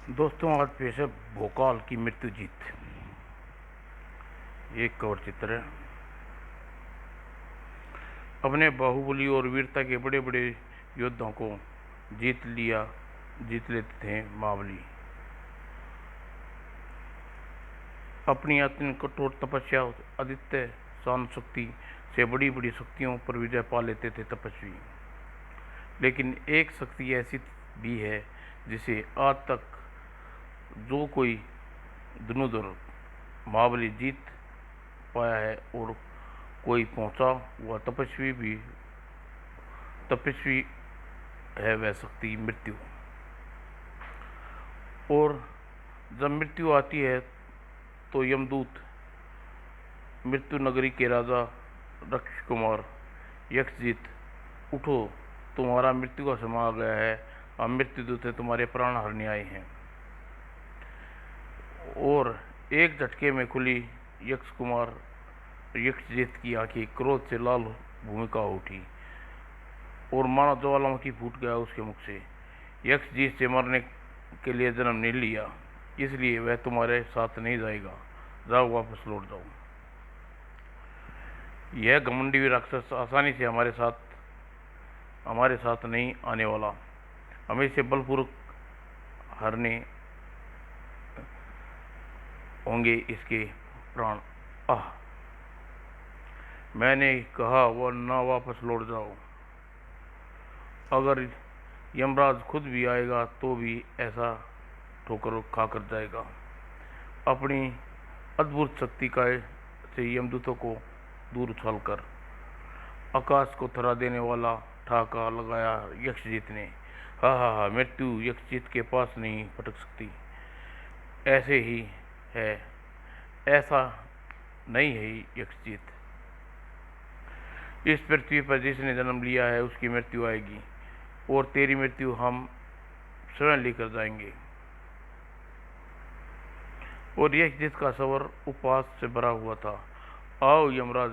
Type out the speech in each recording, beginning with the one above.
दोस्तों, आज पेश है भोकाल की मृत्यु जीत। एक कवर चित्र है। अपने बाहुबली और वीरता के बड़े बड़े योद्धाओं को जीत लेते थे महाबली। अपनी अत्यंत कठोर तपस्या, आदित्य शांत शक्ति से बड़ी बड़ी शक्तियों पर विजय पा लेते थे तपस्वी। लेकिन एक शक्ति ऐसी भी है जिसे आज तक जो कोई धनुधर महाबली जीत पाया है, और कोई पहुंचा हुआ तपस्वी है वह शक्ति मृत्यु। और जब मृत्यु आती है तो यमदूत मृत्यु नगरी के राजा रक्ष कुमार यक्षजीत, उठो, तुम्हारा मृत्यु का समय आ गया है। अब मृत्युदूत है, तुम्हारे प्राण हरने आए हैं। और एक झटके में खुली यक्षजीत की आंखें क्रोध से लाल भूमिका उठी और मानो ज्वालामुखी फूट गया उसके मुख से। यक्षजीत से मरने के लिए जन्म नहीं लिया, इसलिए वह तुम्हारे साथ नहीं जाएगा। जाओ, वापस लौट जाओ। यह घमंडी राक्षस आसानी से हमारे साथ नहीं आने वाला। हमें इसे बलपूर्वक हरने होंगे इसके प्राण। आह, मैंने कहा वो ना वापस लौट जाओ। अगर यमराज खुद भी आएगा तो भी ऐसा ठोकर खाकर जाएगा। अपनी अद्भुत शक्ति का से यमदूतों को दूर उछालकर आकाश को थरा देने वाला ठाका लगाया यक्षजीत ने। हा हा हा, मृत्यु यक्षजीत के पास नहीं फटक सकती। ऐसे ही है, ऐसा नहीं है यक्षजीत। इस पृथ्वी पर जिसने जन्म लिया है उसकी मृत्यु आएगी, और तेरी मृत्यु हम स्वयं लेकर जाएंगे। और यक्षजीत का स्वर उपवास से भरा हुआ था। आओ यमराज,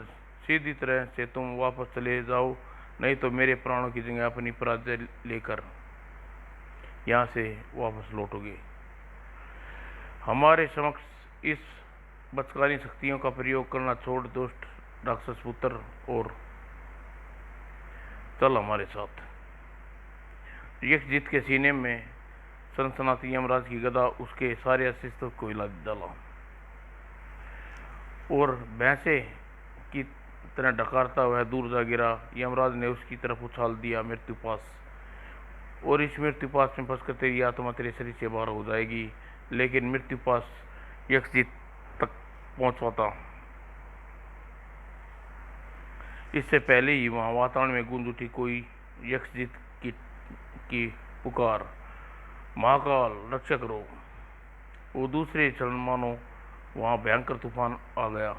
सीधी तरह से तुम वापस चले जाओ, नहीं तो मेरे प्राणों की जगह अपनी पराजय लेकर यहाँ से वापस लौटोगे। हमारे समक्ष इस बचकानी शक्तियों का प्रयोग करना छोड़ दुष्ट राक्षस पुत्र, और चल हमारे साथ। यक्षजीत के सीने में सनसनाती यमराज की गदा उसके सारे अस्तित्व को हिला डाला, और भैंसे की तरह डकारता वह दूर जा गिरा। यमराज ने उसकी तरफ उछाल दिया मृत्यु पास, और इस मृत्यु पास में फंसकर तेरी आत्मा तेरे शरीर से बाहर हो जाएगी। लेकिन मृत्यु पास यक्षजीत तक पहुंचा था, इससे पहले ही वहां वातावरण में गूंज उठी कोई यक्षजीत की पुकार, महाकाल रक्षा करो। वो दूसरे क्षण मानो वहां भयंकर तूफान आ गया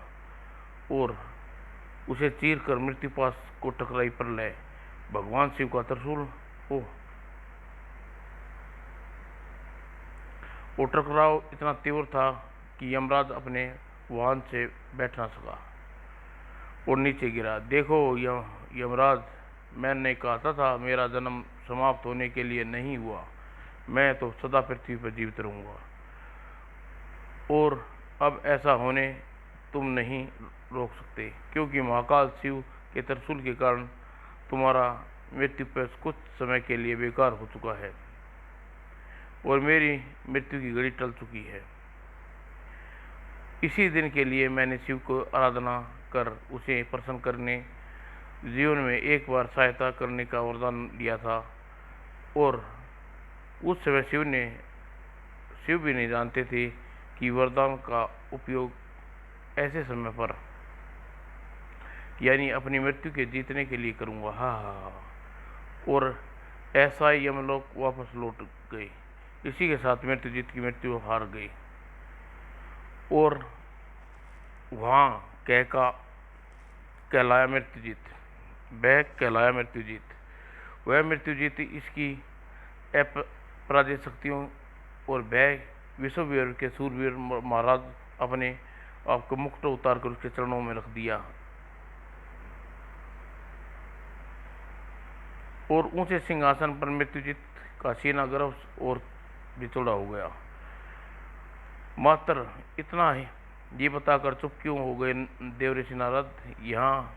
और उसे चीर कर मृत्यु पास को टकराई प्रलय। भगवान शिव का त्रिशूल हो। वो टकराव इतना तीव्र था कि यमराज अपने वाहन से बैठ ना सका और नीचे गिरा। देखो यमराज, मैंने कहा था मेरा जन्म समाप्त होने के लिए नहीं हुआ। मैं तो सदा पृथ्वी पर जीवित रहूंगा, और अब ऐसा होने तुम नहीं रोक सकते, क्योंकि महाकाल शिव के त्रिशूल के कारण तुम्हारा मृत्यु पर कुछ समय के लिए बेकार हो चुका है, और मेरी मृत्यु की घड़ी टल चुकी है। इसी दिन के लिए मैंने शिव को आराधना कर उसे प्रसन्न करने, जीवन में एक बार सहायता करने का वरदान दिया था। और उस समय शिव भी नहीं जानते थे कि वरदान का उपयोग ऐसे समय पर, यानी अपनी मृत्यु के जीतने के लिए करूँगा। हाँ हाँ हाँ। और ऐसा ही यमलोक वापस लौट गए। इसी के साथ मृत्यु जीत की मृत्यु हार गई, और वहाँ कहलाया मृत्युजीत। वह कहलाया मृत्युजीत। वह मृत्युजीत इसकी अपराजित शक्तियों और वह विश्ववीर के सूरवीर महाराज अपने आपको मुकुट उतार कर उसके चरणों में रख दिया, और ऊंचे सिंहासन पर मृत्युजीत का सीना गर्व और बिछोड़ा हो गया। मात्र इतना ही ये बताकर चुप क्यों हो गए देवऋषि नारद? यहाँ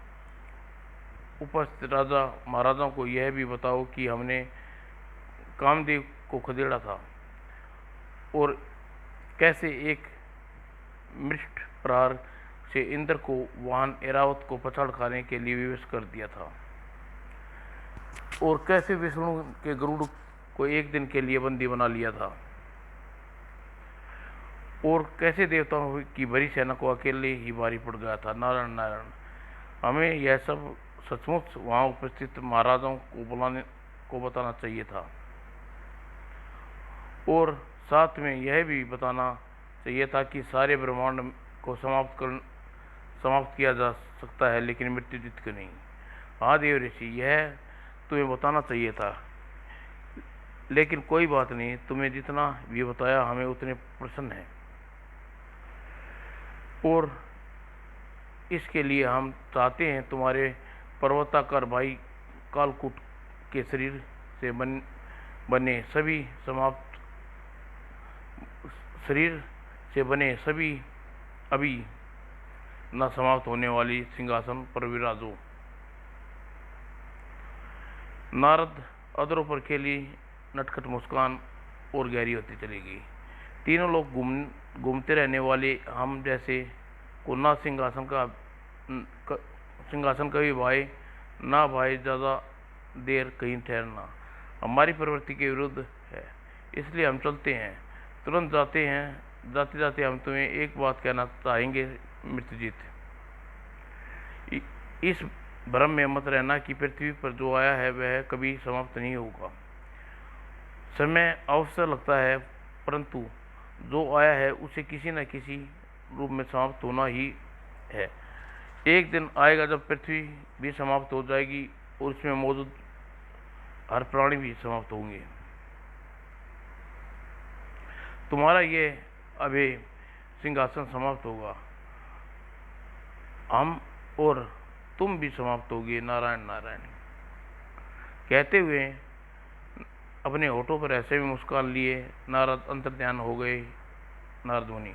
उपस्थित राजा महाराजाओं को यह भी बताओ कि हमने कामदेव को खदेड़ा था और कैसे एक मृष्ट प्रहार से इंद्र को वाहन ऐरावत को पछाड़ खाने के लिए विवश कर दिया था, और कैसे विष्णु के गरुड़ को एक दिन के लिए बंदी बना लिया था, और कैसे देवताओं की भरी सेना को अकेले ही भारी पड़ गया था। नारायण नारायण। हमें यह सब सचमुच वहां उपस्थित महाराजाओं को बताना चाहिए था, और साथ में यह भी बताना चाहिए था कि सारे ब्रह्मांड को समाप्त किया जा सकता है, लेकिन मृत्युजीत को नहीं। हाँ देव ऋषि, यह तुम्हें बताना चाहिए था, लेकिन कोई बात नहीं, तुम्हें जितना भी बताया हमें उतने प्रसन्न है, और इसके लिए हम चाहते हैं तुम्हारे पर्वताकार भाई कालकूट के शरीर से बने सभी अभी न समाप्त होने वाली सिंहासन पर विराजो। नारद अधरों पर खेली नटखट मुस्कान और गहरी होती चली गई। तीनों लोग घूमते रहने वाले हम जैसे को ना सिंहासन कभी भाई ना भाई, ज़्यादा देर कहीं ठहरना हमारी प्रवृत्ति के विरुद्ध है, इसलिए हम चलते हैं, तुरंत जाते हैं। जाते जाते हम तुम्हें एक बात कहना चाहेंगे मृत्युजीत, इस भ्रम में मत रहना कि पृथ्वी पर जो आया है वह कभी समाप्त नहीं होगा। समय अवसर लगता है, परंतु जो आया है उसे किसी न किसी रूप में समाप्त होना ही है। एक दिन आएगा जब पृथ्वी भी समाप्त हो जाएगी और इसमें मौजूद हर प्राणी भी समाप्त होंगे। तुम्हारा ये अभी सिंहासन समाप्त होगा, हम और तुम भी समाप्त होगे। नारायण नारायण। कहते हुए अपने होठों पर ऐसे भी मुस्कान लिए नारद अंतर्ध्यान हो गए नारद मुनि,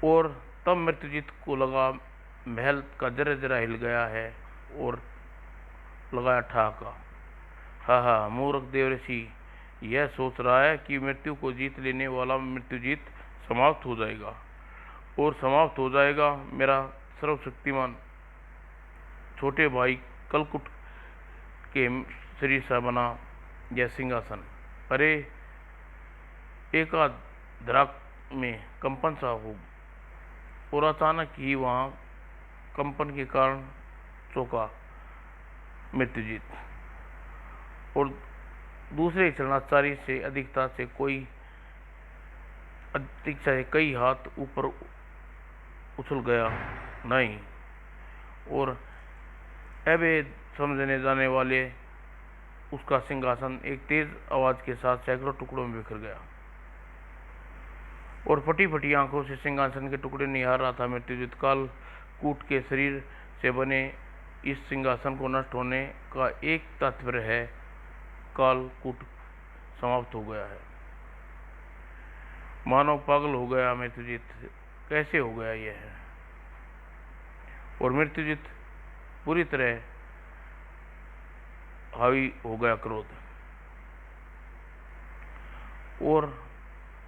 और तब मृत्युजीत को लगा महल का जरा जरा हिल गया है और लगाया ठहाका। हा मूर्ख देवऋषि यह सोच रहा है कि मृत्यु को जीत लेने वाला मृत्युजीत समाप्त हो जाएगा, और समाप्त हो जाएगा मेरा सर्वशक्तिमान छोटे भाई कलकुट के शरीर सा बना यह सिंहासन। अरे एकाध धड़ाक में कंपन सा हो, और अचानक ही वहां कंपन के कारण चौंका मृत्युजीत, और दूसरे क्षणाचारी से अधिकता से कई हाथ ऊपर उछल गया नहीं, और अभेद समझने जाने वाले उसका सिंहासन एक तेज आवाज के साथ सैकड़ों टुकड़ों में बिखर गया, और फटी फटी आंखों से सिंहासन के टुकड़े निहार रहा था मृत्युजीत। कालकूट के शरीर से बने इस सिंहासन को नष्ट होने का एक तात्पर्य है, कालकूट समाप्त हो गया है। मानव पागल हो गया मृत्युजीत, कैसे हो गया यह है? और मृत्युजीत पूरी तरह हावी हो गया क्रोध, और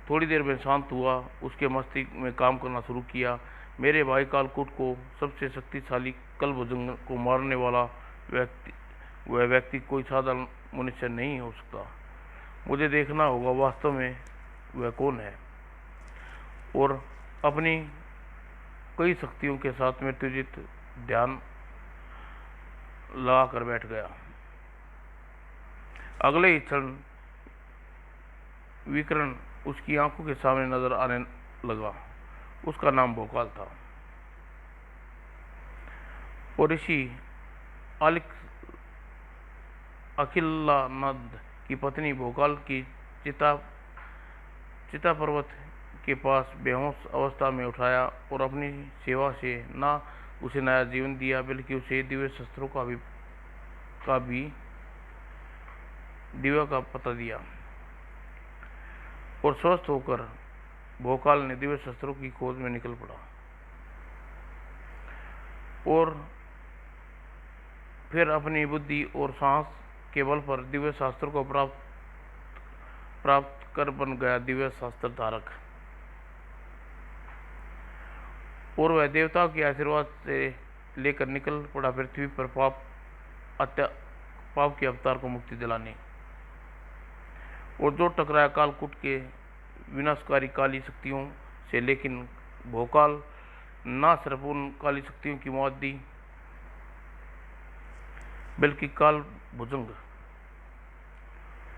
थोड़ी देर में शांत हुआ। उसके मस्तिष्क में काम करना शुरू किया। मेरे भाई कालकूट को सबसे शक्तिशाली कलभुजंग को मारने वाला वह व्यक्ति कोई साधारण मनुष्य नहीं हो सकता। मुझे देखना होगा वास्तव में वह कौन है। और अपनी कई शक्तियों के साथ मृत्युजीत ध्यान लगा कर बैठ गया। अगले ही क्षण विकर्ण उसकी आंखों के सामने नजर आने लगा। उसका नाम भोकाल था, और ऋषि अखिलानंद की पत्नी भोकाल की चिता पर्वत के पास बेहोश अवस्था में उठाया, और अपनी सेवा से न उसे नया जीवन दिया, बल्कि उसे दिव्य शस्त्रों का दिव्य का पता दिया। और स्वस्थ होकर भोकाल ने दिव्य शस्त्रों की खोज में निकल पड़ा और फिर अपनी बुद्धि और साहस के बल पर दिव्य शास्त्र को प्राप्त कर बन गया दिव्य शास्त्र धारक। और वह देवताओं के आशीर्वाद से लेकर निकल पड़ा पृथ्वी पर पाप के अवतार को मुक्ति दिलाने। और जो टकराया कालकूट के विनाशकारी काली शक्तियों से, लेकिन भोकाल ना सिर्फ उन काली शक्तियों की मौत दी, बल्कि काल भुजंग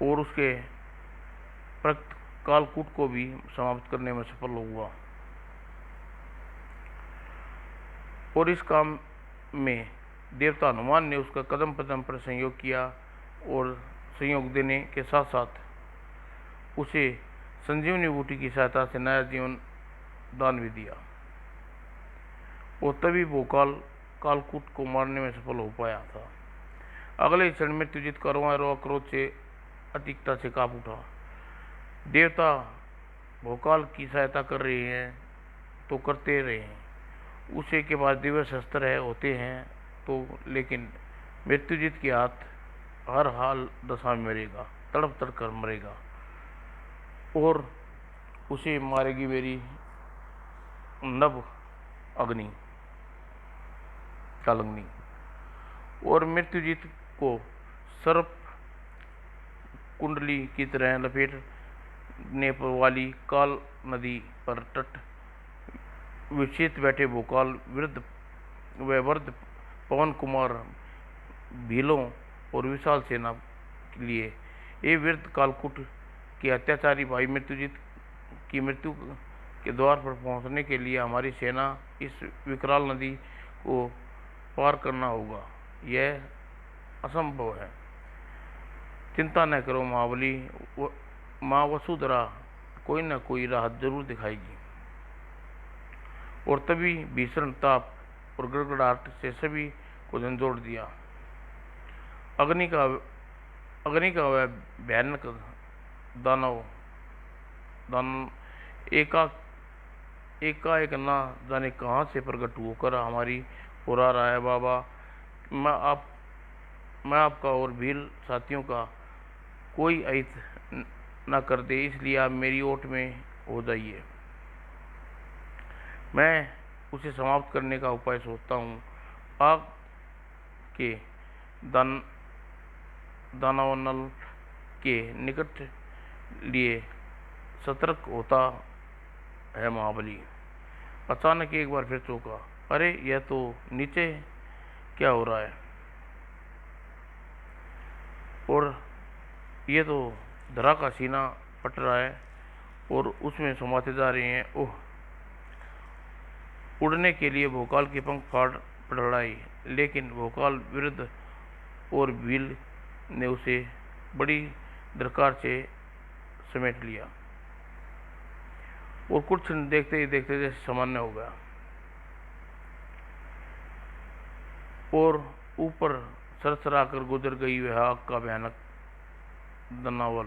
और उसके प्रक्त कालकूट को भी समाप्त करने में सफल हुआ। और इस काम में देवता हनुमान ने उसका कदम कदम पर सहयोग किया और सहयोग देने के साथ साथ उसे संजीवनी बूटी की सहायता से नया जीवन दान भी दिया। और तभी भोकाल कालकूट को मारने में सफल हो पाया था। अगले क्षण मृत्युजित कौरवा क्रोध से अधिकता से कांप उठा। देवता भोकाल की सहायता कर रहे हैं तो करते रहे हैं, उसे के पास दिव्य शस्त्र है होते हैं तो, लेकिन मृत्युजित के हाथ हर हाल दशा में मरेगा, तड़प तड़प कर मरेगा और उसे मारेगी मेरी नभ अग्नि कालंगनी। और मृत्युजित को सर्प कुंडली की तरह लपेटने वाली काल नदी पर तट विक्षित बैठे भोकाल वृद्ध पवन कुमार भीलों और विशाल सेना के लिए ये वृद्ध कालकूट के अत्याचारी भाई मृत्युजित की मृत्यु के द्वार पर पहुंचने के लिए हमारी सेना इस विकराल नदी को पार करना होगा। यह असंभव है। चिंता न करो महाबली, माँ वसुधरा कोई न कोई राहत जरूर दिखाएगी। और तभी भीषण ताप और गड़गड़ाहट से सभी को झंझोड़ दिया। अग्नि का वह भयानक दानव एकाएक ना जाने कहाँ से प्रकट होकर हमारी ओर आ रहा है। बाबा, मैं आपका और भील साथियों का कोई अहित न कर दे, इसलिए आप मेरी ओट में हो जाइए। मैं उसे समाप्त करने का उपाय सोचता हूँ। आग के दानवनल के निकट लिए सतर्क होता है महाबली। अचानक एक बार फिर चौंका। अरे, यह तो नीचे क्या हो रहा है? और ये तो धरा का सीना फट रहा है और उसमें समाते जा रहे हैं। ओह! उड़ने के लिए भोकाल के पंख फाड़ पड़ाई, लेकिन भोकाल विरुद्ध और भील ने उसे बड़ी दरकार से समेट लिया और कुछ क्षण देखते ही देखते जैसे सामान्य हो गया और ऊपर सरसरा कर गुजर गई वह आग का भयानक दनावल।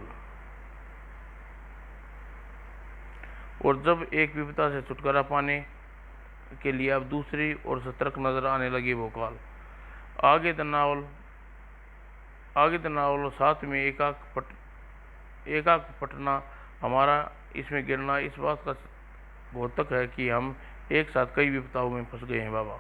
और जब एक विपदा से छुटकारा पाने के लिए अब दूसरी और सतर्क नजर आने लगी भोकाल। आगे दनावल और साथ में एकाक पटना हमारा इसमें गिरना इस बात का घोतक है कि हम एक साथ कई विपदाओं में फंस गए हैं बाबा।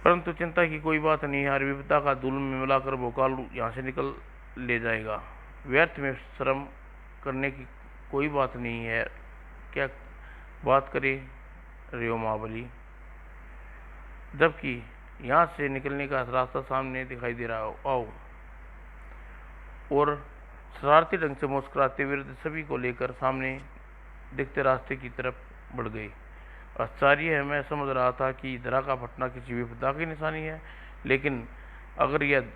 परंतु चिंता की कोई बात नहीं, हर विपदा का धूल में मिलाकर भोकाल यहाँ से निकल ले जाएगा। व्यर्थ में श्रम करने की कोई बात नहीं है। क्या बात करे रे महाबली, जबकि यहाँ से निकलने का रास्ता सामने दिखाई दे रहा हो। आओ। और शरारती ढंग से मुस्कुराते वृद्ध सभी को लेकर सामने दिखते रास्ते की तरफ बढ़ गए। आश्चर्य है, मैं समझ रहा था कि धरा का फटना किसी विपदा की निशानी है, लेकिन अगर यह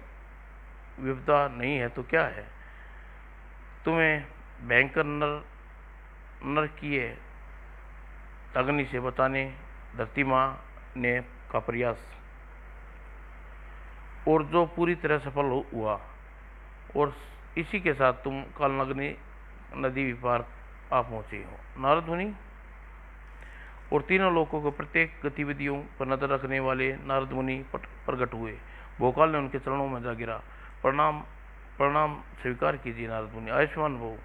विपदा नहीं है तो क्या है? तुम्हें भयंकर नरकीय अग्नि से बचाने धरती माँ ने का प्रयास, और जो पूरी तरह सफल हुआ। और इसी के साथ तुम कालनगनी नदी भी पार आ पहुंचे हो। नारद मुनि और तीनों लोगों को प्रत्येक गतिविधियों पर नजर रखने वाले नारद मुनि प्रकट हुए। भोकाल ने उनके चरणों में जा गिरा। प्रणाम प्रणाम स्वीकार कीजिए नारद मुनि। आयुष्मान भव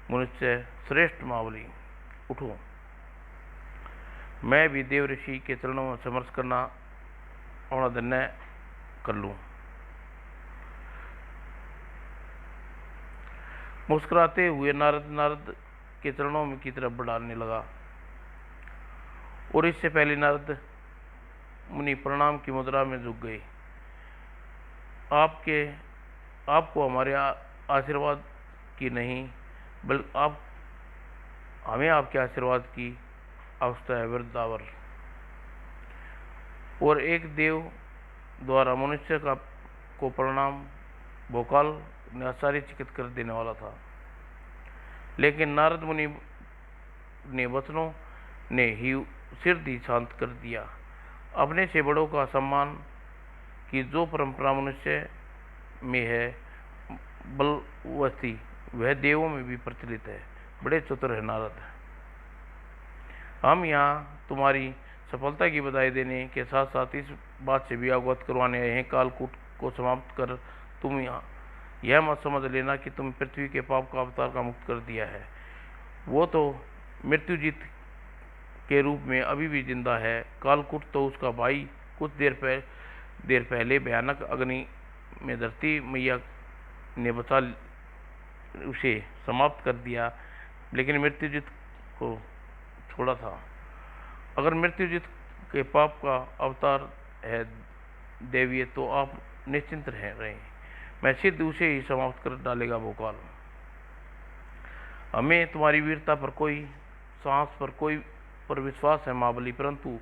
मनुष्य श्रेष्ठ महाबली, उठो, मैं भी देव ऋषि के चरणों में समर्थ करना अपना धन्य कर लूं। मुस्कुराते हुए नारद के चरणों में की तरफ बढ़ाने लगा और इससे पहले नारद मुनि प्रणाम की मुद्रा में झुक गए। आपको हमारे आशीर्वाद की नहीं, बल्कि हमें आपके आशीर्वाद की आवश्यकता है वृद्धावर। और एक देव द्वारा मनुष्य को प्रणाम भोकाल ने आश्चर्यचकित कर देने वाला था, लेकिन नारद मुनि ने वचनों ने ही सिर दी शांत कर दिया। अपने से बड़ों का सम्मान की जो परंपरा मनुष्य में है बलवती, वह देवों में भी प्रचलित है। बड़े चतुर है नारद। हम यहाँ तुम्हारी सफलता की बधाई देने के साथ साथ इस बात से भी अवगत करवाने आए हैं। कालकूट को समाप्त कर तुम यह मत समझ लेना कि तुम पृथ्वी के पाप का अवतार का मुक्त कर दिया है। वो तो मृत्युजीत के रूप में अभी भी जिंदा है। कालकूट तो उसका भाई कुछ देर पहले भयानक अग्नि में धरती मैया ने बचा उसे समाप्त कर दिया, लेकिन मृत्युजीत को छोड़ा था। अगर मृत्युजीत के पाप का अवतार है देवीय, तो आप निश्चिंत रहे। मैं सिद्ध उसे ही समाप्त कर डालेगा भोकाल। हमें तुम्हारी वीरता पर कोई साहस पर विश्वास है महाबली, परंतु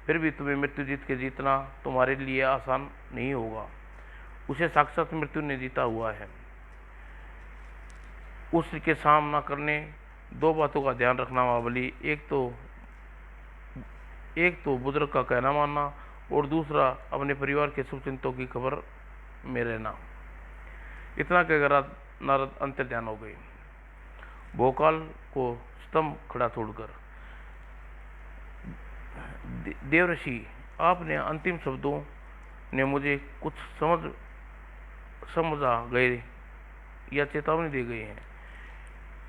फिर भी तुम्हें मृत्युजीत के जीतना तुम्हारे लिए आसान नहीं होगा। उसे साक्षात मृत्यु ने जीता हुआ है। उसके सामना करने दो बातों का ध्यान रखना महाबली। एक तो बुजुर्ग का कहना मानना और दूसरा अपने परिवार के शुभचिंतकों की खबर में रहना। इतना कहकर नारद अंतर्ध्यान हो गए। भोकाल को स्तंभ खड़ा छोड़कर, देवऋषि, आपने अंतिम शब्दों ने मुझे कुछ समझा गए या चेतावनी दे गई है।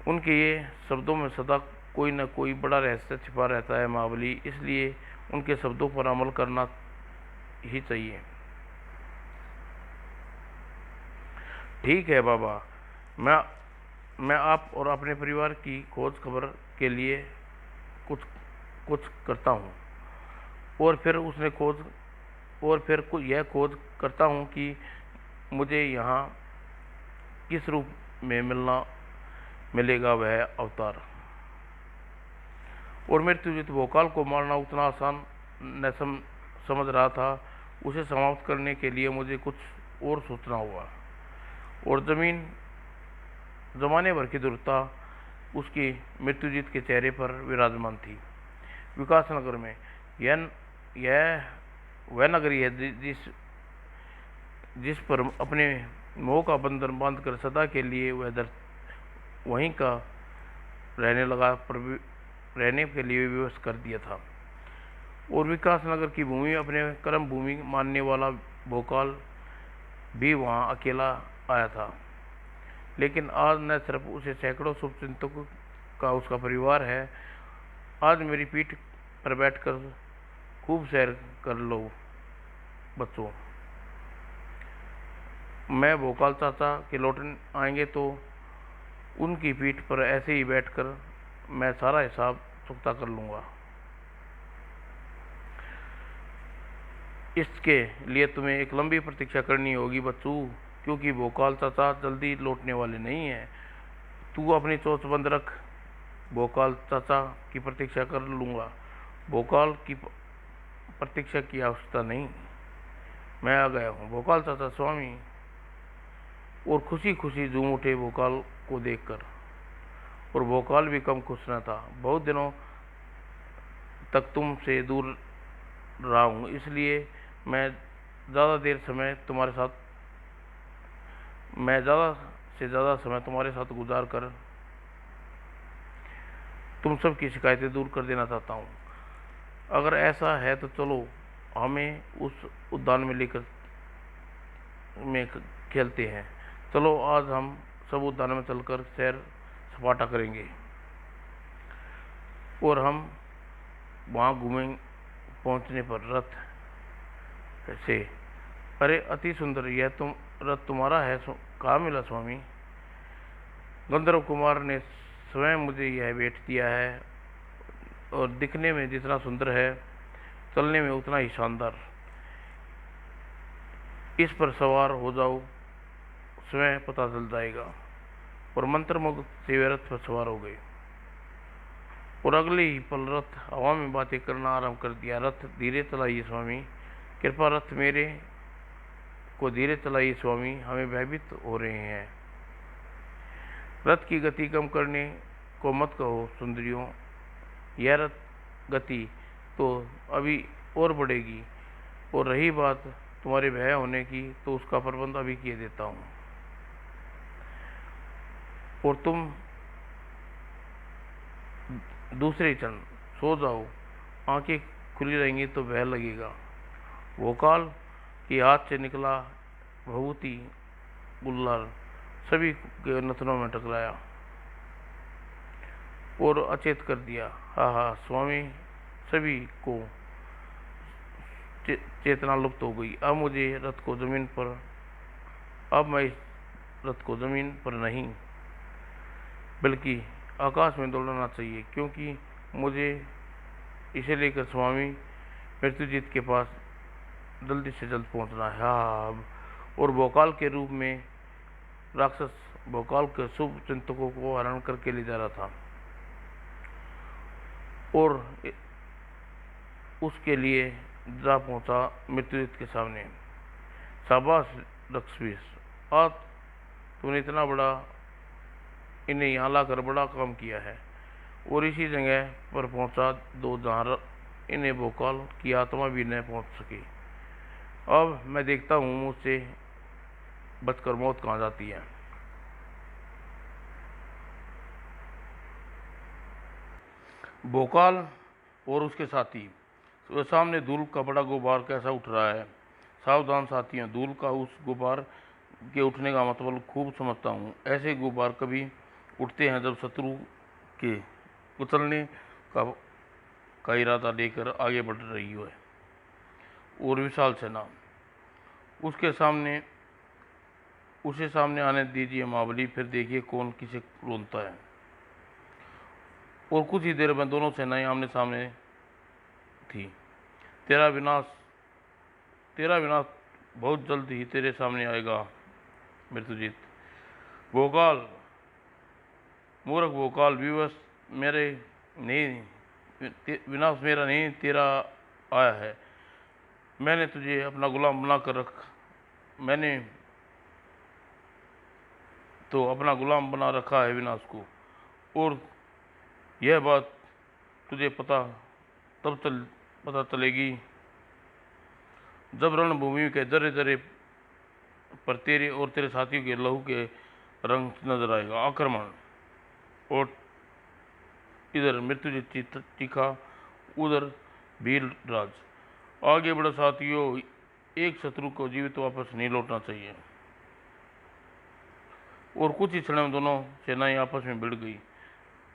उनके ये शब्दों में सदा कोई न कोई बड़ा रहस्य छिपा रहता है महाबली, इसलिए उनके शब्दों पर अमल करना ही चाहिए। ठीक है बाबा, मैं आप और अपने परिवार की खोज खबर के लिए कुछ करता हूँ और फिर यह खोज करता हूँ कि मुझे यहाँ किस रूप में मिलेगा वह अवतार। और मृत्युजीत भोकाल को मारना उतना आसान न समझ रहा था। उसे समाप्त करने के लिए मुझे कुछ और सोचना हुआ। और जमाने भर की दुर्ता उसकी मृत्युजीत के चेहरे पर विराजमान थी। विकासनगर में यह वह नगरी है जिस पर अपने मोह का बंधन बांधकर सदा के लिए वह वहीं का रहने के लिए विवश कर दिया था। और विकासनगर की भूमि अपने कर्म भूमि मानने वाला भोकाल भी वहां अकेला आया था। लेकिन आज न सिर्फ उसे सैकड़ों शुभचिंतकों का उसका परिवार है। आज मेरी पीठ पर बैठकर खूब सैर कर लो बच्चों। मैं भोकाल चाचा के लौट आएंगे तो उनकी पीठ पर ऐसे ही बैठकर मैं सारा हिसाब चुकता कर लूँगा। इसके लिए तुम्हें एक लंबी प्रतीक्षा करनी होगी बच्चों, क्योंकि भोकाल चाचा जल्दी लौटने वाले नहीं हैं। तू अपनी चोंच बंद रख, भोकाल चाचा की प्रतीक्षा कर लूँगा। भोकाल की प्रतीक्षा की आवश्यकता नहीं, मैं आ गया हूँ। भोकाल चाचा स्वामी। और खुशी खुशी झूम उठे भोकाल को देखकर। और भोकाल भी कम खुश न था। बहुत दिनों तक तुमसे दूर रहा हूँ, इसलिए मैं ज़्यादा से ज़्यादा समय तुम्हारे साथ गुजार कर तुम सब की शिकायतें दूर कर देना चाहता हूँ। अगर ऐसा है तो चलो हमें उस उद्यान में खेलते हैं। चलो आज हम सब उद्यान में चलकर सैर सपाटा करेंगे और हम वहाँ घूमें। पहुँचने पर रथ से, अरे अति सुंदर, यह रथ तुम्हारा है? कहाँ मिला स्वामी? गंधर्व कुमार ने स्वयं मुझे यह भेंट दिया है और दिखने में जितना सुंदर है, चलने में उतना ही शानदार। इस पर सवार हो जाओ, स्वयं पता चल जाएगा। और मंत्रमुग्ध से वे रथ पर सवार हो गए और अगले ही पल रथ हवा में बातें करना आरंभ कर दिया। रथ धीरे चलाइए स्वामी, कृपा रथ मेरे को धीरे चलाइए स्वामी, हमें भयभीत हो रहे हैं। रथ की गति कम करने को मत कहो सुंदरियों, यह रथ गति तो अभी और बढ़ेगी। और रही बात तुम्हारे भय होने की, तो उसका प्रबंध अभी किए देता हूँ। और तुम दूसरे क्षण सो जाओ, आंखें खुली रहेंगी तो भय लगेगा। भोकाल के हाथ से निकला भभूति गुल्लर सभी के नथनों में टकराया और अचेत कर दिया। हा हा स्वामी, सभी को चेतना लुप्त हो गई। अब मैं इस रथ को जमीन पर नहीं बल्कि आकाश में दौड़ना चाहिए, क्योंकि मुझे इसे लेकर स्वामी मृत्युजीत के पास जल्दी से जल्द पहुंचना है। हाँ, और भोकाल के रूप में राक्षस भोकाल के शुभ चिंतकों को हरण करके ले जा रहा था और उसके लिए जा पहुंचा मृत्युजीत के सामने। शाबाश रक्षवीर, आज तूने इतना बड़ा इन्हें यहाँ लाकर बड़ा काम किया है। और इसी जगह पर पहुंचा दो जहाँ इन्हें भोकाल की आत्मा भी न पहुंच सकी। अब मैं देखता हूँ मुझसे बचकर मौत कहाँ जाती है। भोकाल और उसके साथी, तो सामने धूल का बड़ा गुब्बार कैसा उठ रहा है। सावधान साथियों, धूल का उस गुब्बार के उठने का मतलब खूब समझता हूँ। ऐसे गुब्बार कभी उठते हैं जब शत्रु के कुचलने का इरादा लेकर आगे बढ़ रही हो और विशाल सेना उसे सामने आने दीजिए महाबली, फिर देखिए कौन किसे रोनता है। और कुछ ही देर में दोनों सेनाएं आमने सामने थी। तेरा विनाश बहुत जल्द ही तेरे सामने आएगा मृत्युजीत। भोकाल, मूर्ख भोकाल, विवश मेरे नहीं, विनाश मेरा नहीं तेरा आया है। मैंने तुझे अपना गुलाम मैंने तो अपना गुलाम बना रखा है विनाश को। और यह बात तुझे पता चलेगी जब रणभूमि के जरे जरे पर तेरे और तेरे साथियों के लहू के रंग नजर आएगा। आक्रमण। और इधर मृत्युजीत चीखा, उधर भीलराज, आगे बढ़ो साथियों, एक शत्रु को जीवित वापस नहीं लौटना चाहिए। और कुछ ही क्षण में दोनों सेनाएं आपस में भिड़ गई।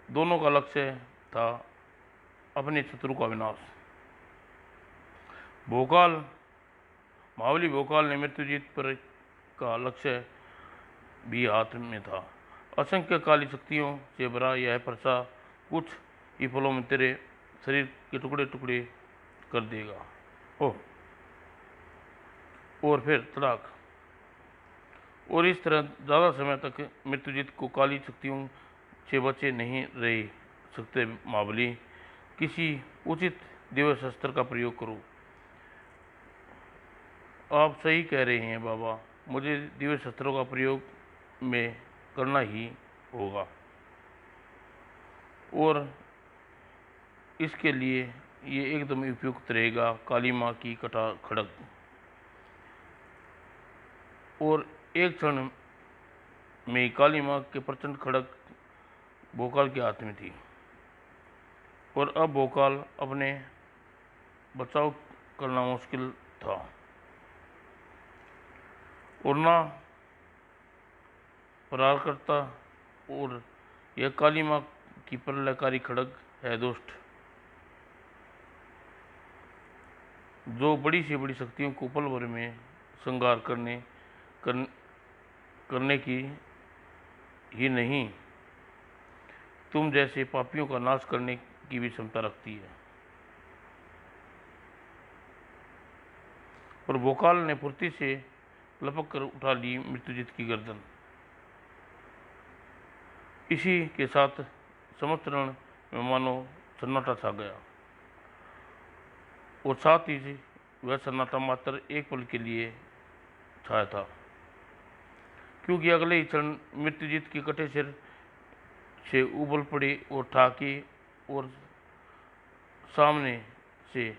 दोनों का लक्ष्य था अपने शत्रु का विनाश। महाबली भोकाल ने मृत्युजीत पर का लक्ष्य भी हाथ में था। असंख्य काली शक्तियों से भरा यह परसा कुछ ही पलों में तेरे शरीर के टुकड़े टुकड़े कर देगा। ओह, और फिर तड़ाक। और इस तरह ज़्यादा समय तक मृत्युजीत को काली शक्तियों से बचे नहीं रह सकते। महाबली, किसी उचित दिव्य शस्त्र का प्रयोग करो। आप सही कह रहे हैं बाबा, मुझे दिव्य शस्त्रों का प्रयोग में करना ही होगा। और इसके लिए ये एकदम उपयुक्त रहेगा काली माँ की खड़ग। और एक क्षण में काली माँ के प्रचंड खड़क भोकाल के हाथ में थी और अब भोकाल अपने बचाव करना मुश्किल था और ना फरार करता। और यह काली माँ की प्रलयकारी खड़ग है दोस्त, जो बड़ी से बड़ी शक्तियों को पल भर में संहार करने की ही नहीं, तुम जैसे पापियों का नाश करने की भी क्षमता रखती है। और भोकाल ने फुर्ती से लपक कर उठा ली मृत्युजीत की गर्दन। इसी के साथ समस्त रण में मानो सन्नाटा छा गया और साथ ही वह सन्नाटा मात्र एक पल के लिए छाया था, क्योंकि अगले ही क्षण मृत्युजीत के कटे सिर से उबल पड़ी और ठाकी और सामने से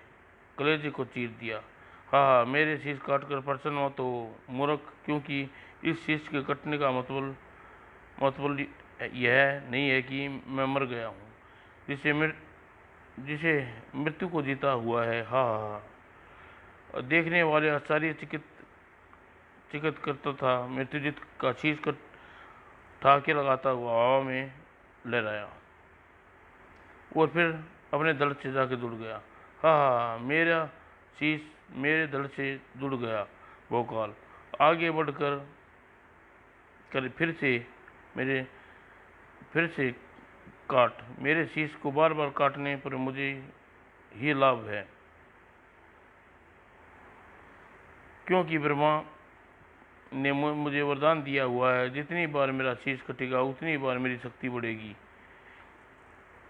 कलेजे को चीर दिया। हाँ, मेरे शीश काटकर प्रसन्न हो तो मूर्ख, क्योंकि इस शीश के कटने का मतलब यह नहीं है कि मैं मर गया हूँ, जिसे मृत्यु को जीता हुआ है। हाँ। देखने वाले आश्चर्यचकित करता था। मृत्युजीत का शीश कट ठाके लगाता हुआ हवा में लहराया और फिर अपने धड़ से जाके जुड़ गया। हाँ, मेरा शीश मेरे धड़ से जुड़ गया। भोकाल आगे बढ़कर फिर से काट। मेरे शीश को बार बार काटने पर मुझे ही लाभ है, क्योंकि ब्रह्मा ने मुझे वरदान दिया हुआ है, जितनी बार मेरा शीश कटेगा उतनी बार मेरी शक्ति बढ़ेगी।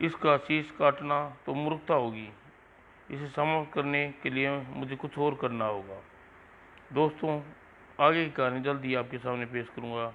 इसका शीश काटना तो मूर्खता होगी, इसे समाप्त करने के लिए मुझे कुछ और करना होगा। दोस्तों, आगे की कहानी जल्दी आपके सामने पेश करूंगा।